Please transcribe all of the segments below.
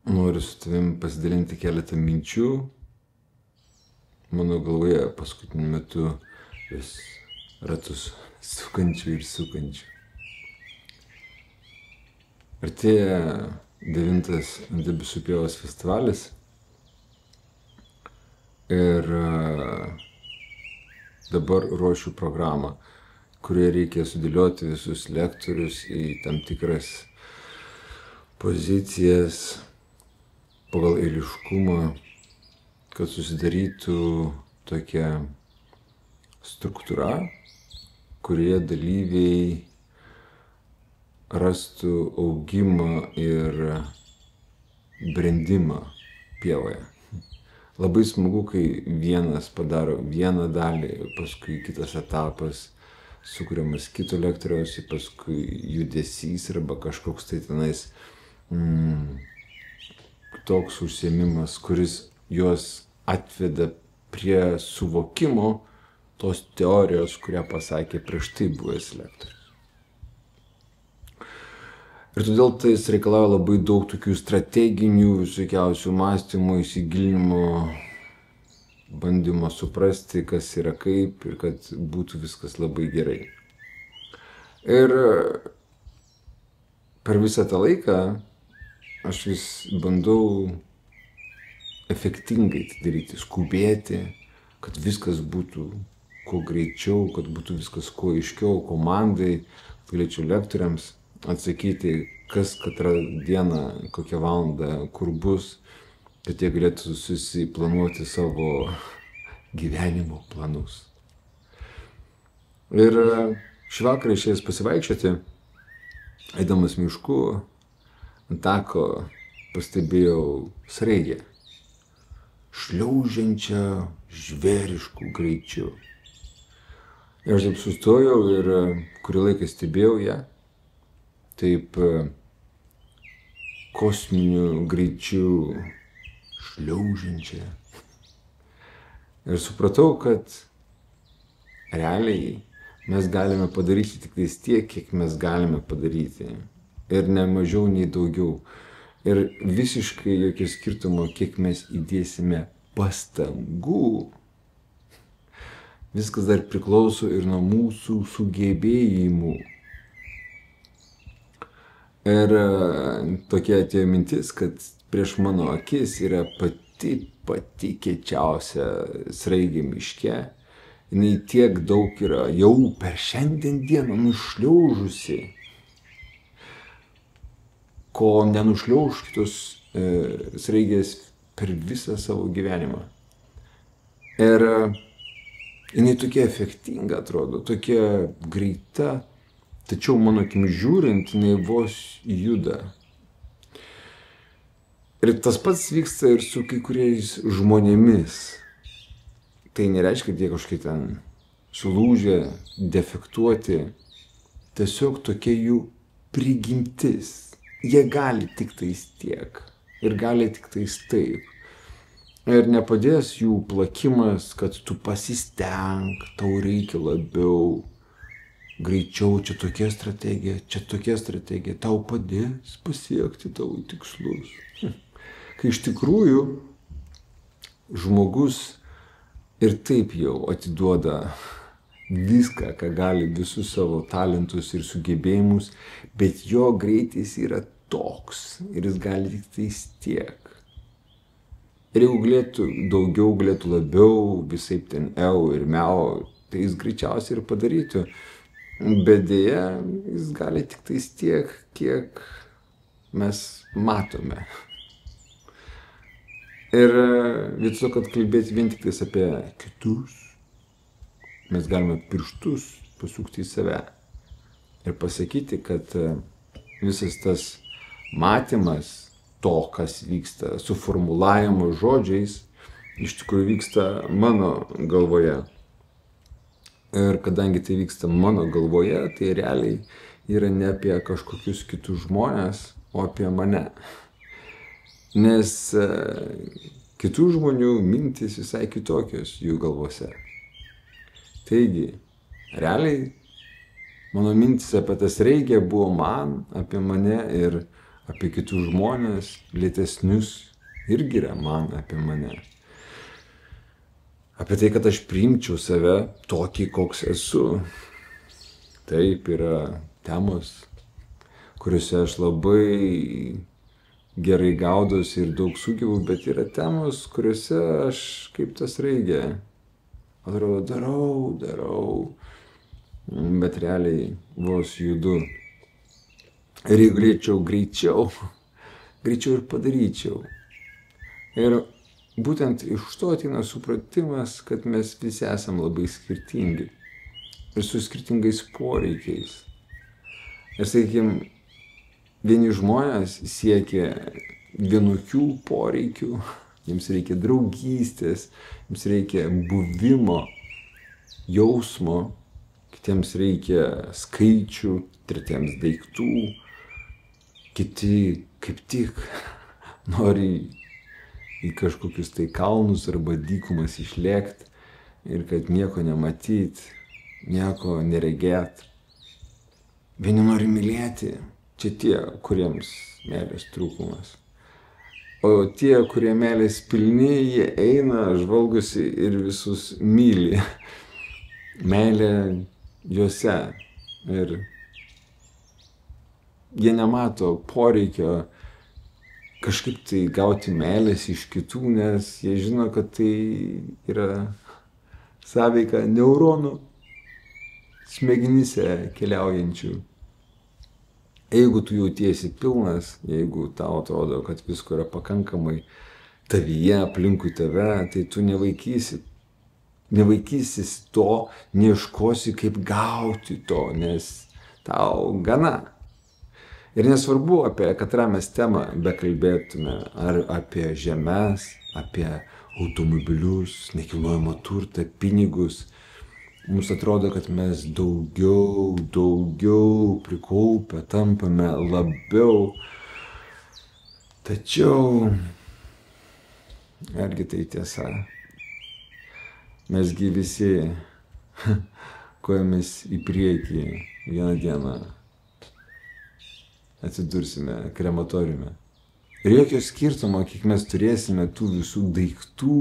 Noriu su tavim pasidalinti keletą minčių. Mano galvoje paskutiniu metu vis ratus sukančių ir sukančių. Artėja 9. Debesų pievos festivalis ir dabar ruošiu programą, kurioje reikia sudėlioti visus lektorius į tam tikras pozicijas pagal eiliškumą, kad susidarytų tokia struktūra, kurioje dalyviai rastų augimą ir brendimą pievoje. Labai smagu, kai vienas padaro vieną dalį, paskui kitas etapas sukuriamas kito lektoriaus, paskui judesys arba kažkoks tai tenais toks užsiėmimas, kuris juos atveda prie suvokimo tos teorijos, kurią pasakė prieš tai buvęs lektorius. Ir todėl tai reikalauja labai daug tokių strateginių, visokiausių mąstymų, įsigilinimo, bandymo suprasti, kas yra kaip ir kad būtų viskas labai gerai. Ir per visą tą laiką aš vis bandau efektingai tai daryti, skubėti, kad viskas būtų kuo greičiau, kad būtų viskas kuo aiškiau, komandai, galėčiau lektoriams atsakyti, kas katrą dieną, kokią valandą, kur bus, kad jie galėtų susiplanuoti savo gyvenimo planus. Ir šį vakarą išėjęs pasivaikščioti, eidamas mišku, ant tako pastebėjau sraigę, šliaužiančią žvėrišku greičiu. Ir aš taip sustojau ir kurį laiką stebėjau ją, taip kosminiu greičiu šliaužiančią. Ir supratau, kad realiai mes galime padaryti tik tiek, kiek mes galime padaryti. Ir ne mažiau nei daugiau. Ir visiškai jokio skirtumo, kiek mes įdėsime pastangų. Viskas dar priklauso ir nuo mūsų sugebėjimų. Ir tokia atėjo mintis, kad prieš mano akis yra pati kiečiausia sraigė miške. Jinai tiek daug yra jau per šiandien dieną nušliaužusi, ko nenušliauž kitos sraigės per visą savo gyvenimą. Ir jinai tokia efektinga atrodo, tokia greita, tačiau mano akimis žiūrint, jinai vos juda. Ir tas pats vyksta ir su kai kuriais žmonėmis. Tai nereiškia, kad jie kažkaip ten sulūžę, defektuoti. Tiesiog tokia jų prigimtis. Jie gali tik tais tiek. Ir gali tik tais taip. Ir nepadės jų plakimas, kad tu pasistenk, tau reikia labiau. Greičiau, čia tokia strategija, tau padės pasiekti tavo tikslus. Kai iš tikrųjų žmogus ir taip jau atiduoda viską, ką gali, visus savo talentus ir sugebėjimus, bet jo greitis yra toks ir jis gali tik tais tiek. Ir jeigu galėtų daugiau, galėtų labiau, visaip ten ir miau, tai jis greičiausiai ir padarytų. Bet dėja, jis gali tik tais tiek, kiek mes matome. Ir vietoj to, kad kalbėti vien tik tais apie kitus, mes galime pirštus pasukti į save ir pasakyti, kad visas tas matymas to, kas vyksta, suformulavimu žodžiais, iš tikrųjų vyksta mano galvoje. Ir kadangi tai vyksta mano galvoje, tai realiai yra ne apie kažkokius kitus žmonės, o apie mane. Nes kitų žmonių mintys visai kitokios jų galvose. Taigi, realiai mano mintis apie tas reikia buvo man, apie mane ir apie kitus žmonės, lėtesnius, irgi yra man apie mane. Apie tai, kad aš priimčiau save tokį, koks esu. Taip, yra temos, kuriuose aš labai gerai gaudosi ir daug sugebu, bet yra temos, kuriuose aš kaip tas raigė. Atrodo, darau, bet realiai vos judu. Ir jeigu greičiau ir padaryčiau. Ir būtent iš to ateina supratimas, kad mes visi esam labai skirtingi. Ir su skirtingais poreikiais. Ir sakykime, vieni žmonės siekia vienokių poreikių, jiems reikia draugystės, jiems reikia buvimo, jausmo, kitiems reikia skaičių, tretiems daiktų, kiti kaip tik nori į kažkokius tai kalnus arba dykumas išlėkti ir kad nieko nematyt, nieko neregėt. Vieni nori mylėti, čia tie, kuriems meilės trūkumas. O tie, kurie meilės pilni, jie eina, žvalgosi ir visus myli. Meilė juose. Ir jie nemato poreikio kažkaip tai gauti meilės iš kitų, nes jie žino, kad tai yra sąveika neuronų smegenyse keliaujančių. Jeigu tu jautiesi pilnas, jeigu tau atrodo, kad visko yra pakankamai tavyje, aplinkui tave, tai tu nevaikysi to, neieškosi kaip gauti to, nes tau gana. Ir nesvarbu, apie katrą mes temą bekalbėtume, ar apie žemes, apie automobilius, nekilnojamą turtą, pinigus. Mums atrodo, kad mes daugiau prikaupę, tampame labiau. Tačiau, argi tai tiesa, mesgi visi kojomis į priekį vieną dieną atsidursime krematoriume. Ir jokio skirtumo, kiek mes turėsime tų visų daiktų,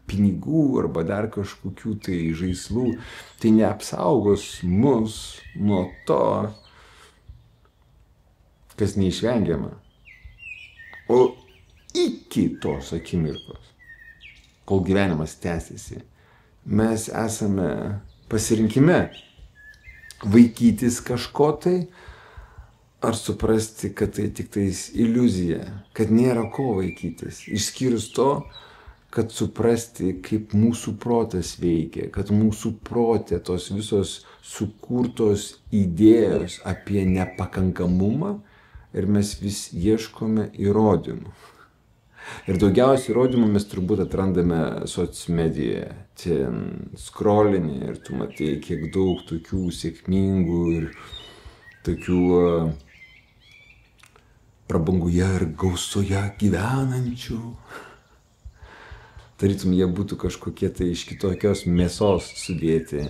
pinigų arba dar kažkokių tai žaislų, tai neapsaugos mus nuo to, kas neišvengiama. O iki tos akimirkos, kol gyvenimas tęsiasi, mes esame pasirinkime vaikytis kažko tai, ar suprasti, kad tai tik tais iliuzija, kad nėra ko vaikytis, išskyrus to, kad suprasti, kaip mūsų protas veikia, kad mūsų protė tos visos sukurtos idėjos apie nepakankamumą ir mes vis ieškome įrodymų. Ir daugiausiai įrodymų mes turbūt atrandame socmedijoje. Ten scrollini ir tu matai, kiek daug tokių sėkmingų ir tokių prabanguje ir gausoje gyvenančių. Tarytum, jie būtų kažkokie tai iš kitokios mėsos sudėti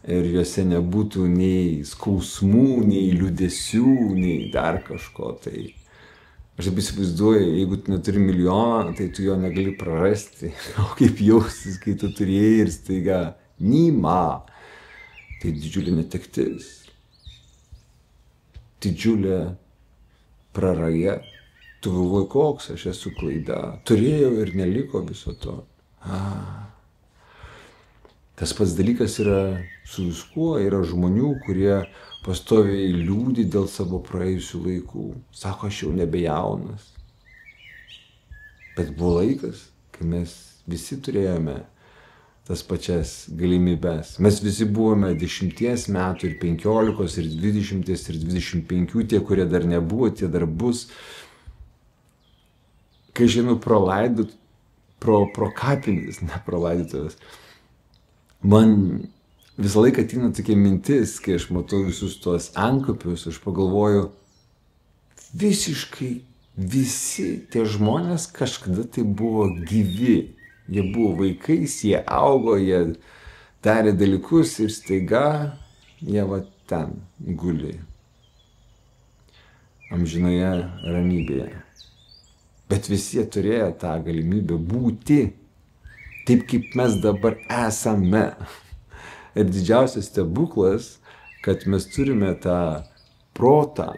ir juose nebūtų nei skausmų, nei liūdesių, nei dar kažko. Tai aš taip įsivaizduoju, jeigu tu neturi milijoną, tai tu jo negali prarasti. O kaip jaustis, kai tu turėjai ir staiga nima. Tai didžiulė netektis. Didžiulė praraja. Tu galvoji, koks aš esu klaida. Turėjau ir neliko viso to. Tas pats dalykas yra su viskuo. Yra žmonių, kurie pastoviai liūdi dėl savo praėjusių laikų. Sako, aš jau nebejaunas. Bet buvo laikas, kai mes visi turėjome tas pačias galimybes. Mes visi buvome 10 metų ir 15 ir 20 ir 25, tie, kurie dar nebuvo, tie dar bus. Kai žinau pro kapines, ne pro laidotuvės, man visą laiką ateina tokia mintis, kai aš matau visus tuos antkapius, aš pagalvoju, visiškai visi tie žmonės kažkada tai buvo gyvi. Jie buvo vaikais, jie augo, jie darė dalykus ir staiga jie va ten guli. amžinoje ramybėje. Bet visi turėjo tą galimybę būti taip, kaip mes dabar esame. Ir didžiausias stebuklas, kad mes turime tą protą,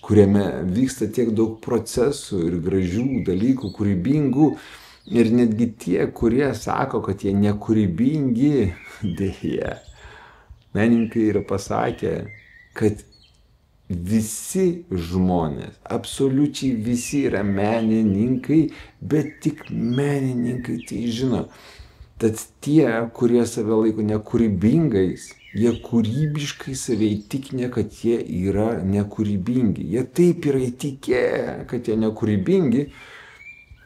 kuriame vyksta tiek daug procesų ir gražių dalykų, kūrybingų. Ir netgi tie, kurie sako, kad jie nekūrybingi, dėja. Menininkai yra pasakę, kad visi žmonės, absoliučiai visi yra menininkai, bet tik menininkai tai žino. Tad tie, kurie save laiko nekūrybingais, jie kūrybiškai save įtikinę, kad jie yra nekūrybingi. Jie taip yra įtikėję, kad jie nekūrybingi,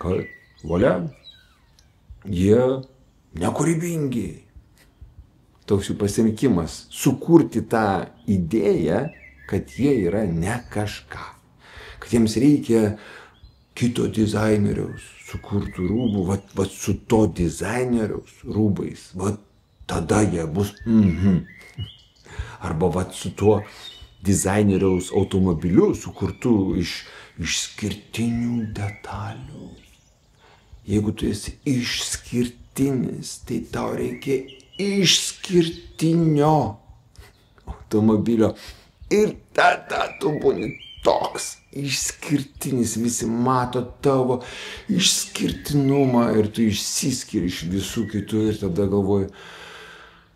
kad volia, jie nekūrybingi. Toks jų pasirinkimas - sukurti tą idėją, kad jie yra ne kažką. Kad jiems reikia kito dizaineriaus sukurtų rūbų, va su to dizaineriaus rūbais, va tada jie bus Arba va su tuo dizaineriaus automobiliu sukurtų iš išskirtinių detalių. Jeigu tu esi išskirtinis, tai tau reikia išskirtinio automobilio. Ir tada tu būni toks išskirtinis, visi mato tavo išskirtinumą ir tu išsiskiri iš visų kitų ir tada galvoji,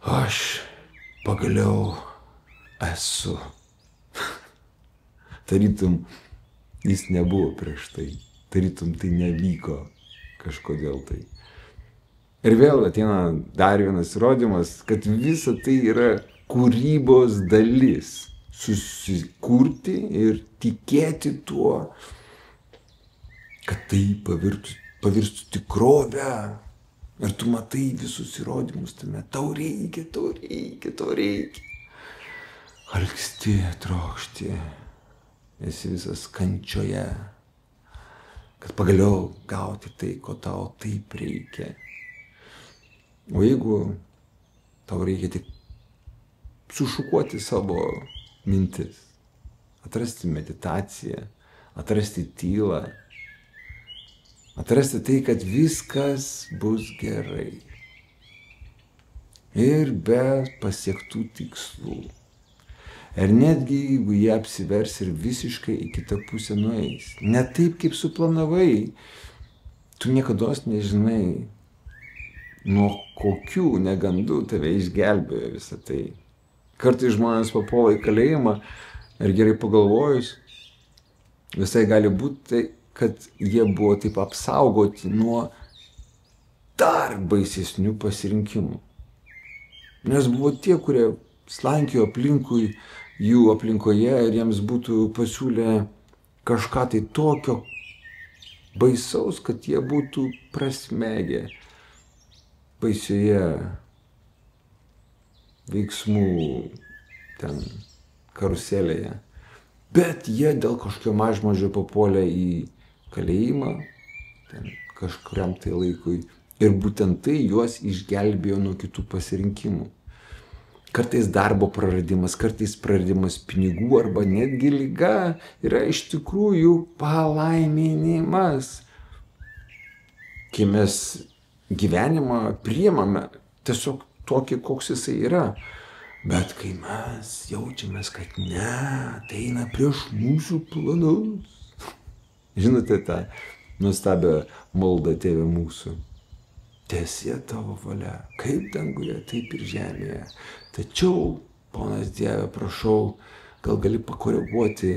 aš pagaliau esu. Tarytum jis nebuvo prieš tai, tarytum tai nevyko kažkodėl tai. Ir vėl ateina dar vienas įrodymas, kad visa tai yra kūrybos dalis. Susikurti ir tikėti tuo, kad tai pavirstų tikrovę. Ir tu matai visus įrodymus tame. Tau reikia. Alksti, trokšti. Esi visas kančioje. Kad pagaliau gauti tai, ko tau taip reikia. O jeigu tau reikia tik sušukuoti savo mintis, atrasti meditaciją, atrasti tylą, atrasti tai, kad viskas bus gerai. Ir be pasiektų tikslų. Ir netgi jeigu jie apsivers ir visiškai į kitą pusę nueis. Ne taip, kaip suplanavai, tu niekados nežinai, nuo kokių negandų tave išgelbėjo visą tai. Kartais žmonės papuola į kalėjimą ir gerai pagalvojus, visai gali būti tai, kad jie buvo taip apsaugoti nuo dar baisesnių pasirinkimų. Nes buvo tie, kurie slankiojo aplinkui jų aplinkoje ir jiems būtų pasiūlę kažką tai tokio baisaus, kad jie būtų prasmegę baisioje veiksmų ten karuselėje. Bet jie dėl kažkokio mažmožio papuolė į kalėjimą ten kažkuriam tai laikui. Ir būtent tai juos išgelbėjo nuo kitų pasirinkimų. Kartais darbo praradimas, kartais praradimas pinigų arba netgi liga yra iš tikrųjų palaiminimas. Kai mes gyvenimą priimame tiesiog tokį, koks jisai yra. Bet kai mes jaučiamės, kad ne, tai eina prieš mūsų planus. Žinote tą nuostabią maldą Tėve mūsų. Teesie tavo valia, kaip danguje, taip ir žemėje. Tačiau, ponas Dieve, prašau, gal gali pakoreguoti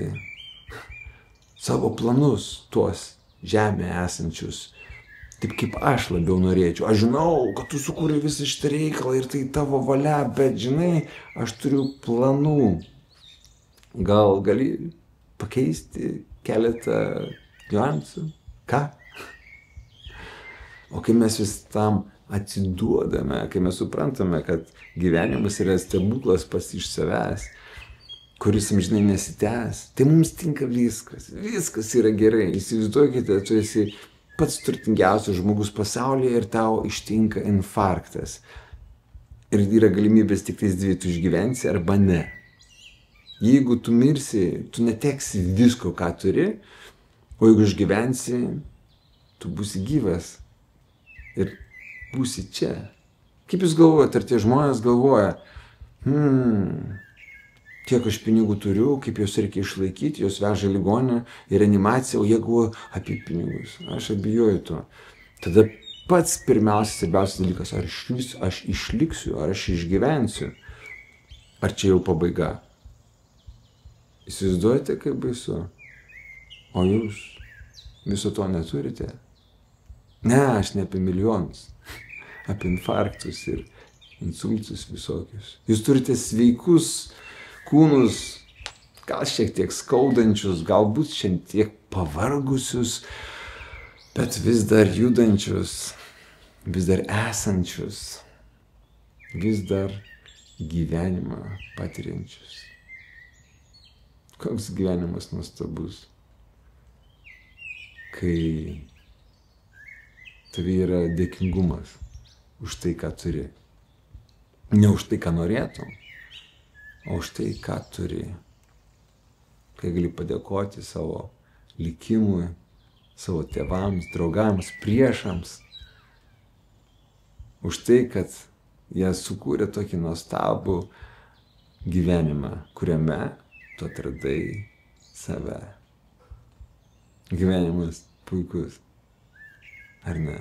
savo planus, tuos žemėje esančius. Taip kaip aš labiau norėčiau. Aš žinau, kad tu sukūrei visą šitą reikalą ir tai tavo valia, bet žinai, aš turiu planų. Gal gali pakeisti keletą niuansų? Ką? O kai mes vis tam atsiduodame, kai mes suprantame, kad gyvenimas yra stebuklas pats iš savęs, kuris amžinai nesitęs, tai mums tinka viskas. Viskas yra gerai. Įsivaizduokite, tu esi pats turtingiausias žmogus pasaulyje ir tau ištinka infarktas. Ir yra galimybės tik tais dvi, tu išgyvensi arba ne. Jeigu tu mirsi, tu neteksi visko, ką turi, o jeigu išgyvensi, tu būsi gyvas ir būsi čia. Kaip jūs galvojate, ar tie žmonės galvoja, kiek aš pinigų turiu, kaip juos reikia išlaikyti, juos veža ligoninę ir reanimaciją, o jie galvoja apie pinigus. Aš abejoju tuo. Tada pats pirmiausias, svarbiausias dalykas, ar aš išliksiu, ar aš išgyvensiu, ar čia jau pabaiga. Įsivaizduojate, kaip baisu? O jūs viso to neturite? Ne, aš ne apie milijonus, apie infarktus ir insultus visokius. Jūs turite sveikus kūnus, gal šiek tiek skaudančius, galbūt šiek tiek pavargusius, bet vis dar judančius, vis dar esančius, vis dar gyvenimą patiriančius. Koks gyvenimas nuostabus, kai tavi yra dėkingumas už tai, ką turi. Ne už tai, ką norėtum, o už tai, ką turi. Kai gali padėkoti savo likimui, savo tėvams, draugams, priešams. Už tai, kad jie sukūrė tokį nuostabų gyvenimą, kuriame tu atradai save. Gyvenimas puikus, ar ne?